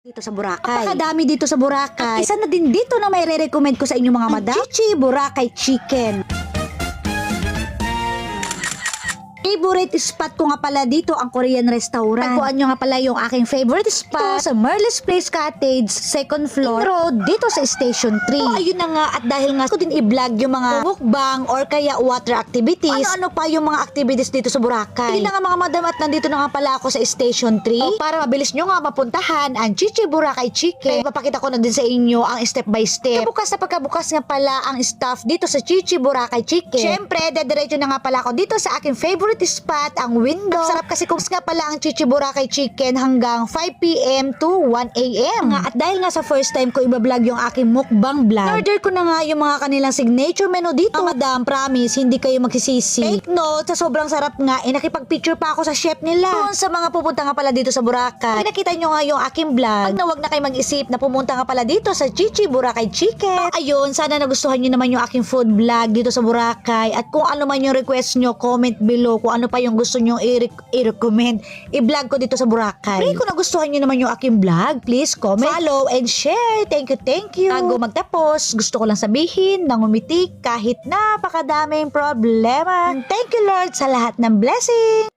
Dito sa Boracay. Napakadami dito sa Boracay. At isa na din dito na may re-recommend ko sa inyo mga madam. Chichi Boracay Chicken. Favorite spot ko nga pala dito ang Korean restaurant. Tagpuan nyo nga pala yung aking favorite spot sa Merle's Place Cottage, second floor road dito sa Station 3. So ayun na nga, at dahil nga ko din i-vlog yung mga mukbang or kaya water activities. Ano-ano pa yung mga activities dito sa Boracay. Hindi na nga mga madam, at nandito na nga pala ako sa Station 3. Para mabilis nyo nga mapuntahan ang Chichi Boracay Chicken. Papakita ko na din sa inyo ang step by step. Kabukas na pagkabukas nga pala ang staff dito sa Chichi Boracay Chicken. Syempre, dediretso na nga pala ako dito sa aking favorite spot, ang window. Sarap kasi kung nga pala ang Chichi Boracay Chicken hanggang 5 p.m. to 1 a.m. At dahil nga sa first time ko ibablog yung aking mukbang vlog, order ko na nga yung mga kanilang signature menu dito. Madam, promise, hindi kayo magsisisi. Take note, sa sobrang sarap nga, nakipag-picture pa ako sa chef nila. Doon sa mga pupunta nga pala dito sa Boracay, nakita nyo nga yung aking vlog. Wag na kayo mag-isip na pumunta nga pala dito sa Chichi Boracay Chicken. Ayun, sana nagustuhan nyo naman yung aking food vlog dito sa Boracay. At kung ano man yung request nyo, comment below kung ano pa yung gusto nyo i-recommend, i-vlog ko dito sa Boracay. Pray kung nagustuhan nyo naman yung aking vlog, please comment, follow, and share. Thank you. Bago magtapos, gusto ko lang sabihin na ngumiti kahit napakadaming problema. Thank you Lord sa lahat ng blessing.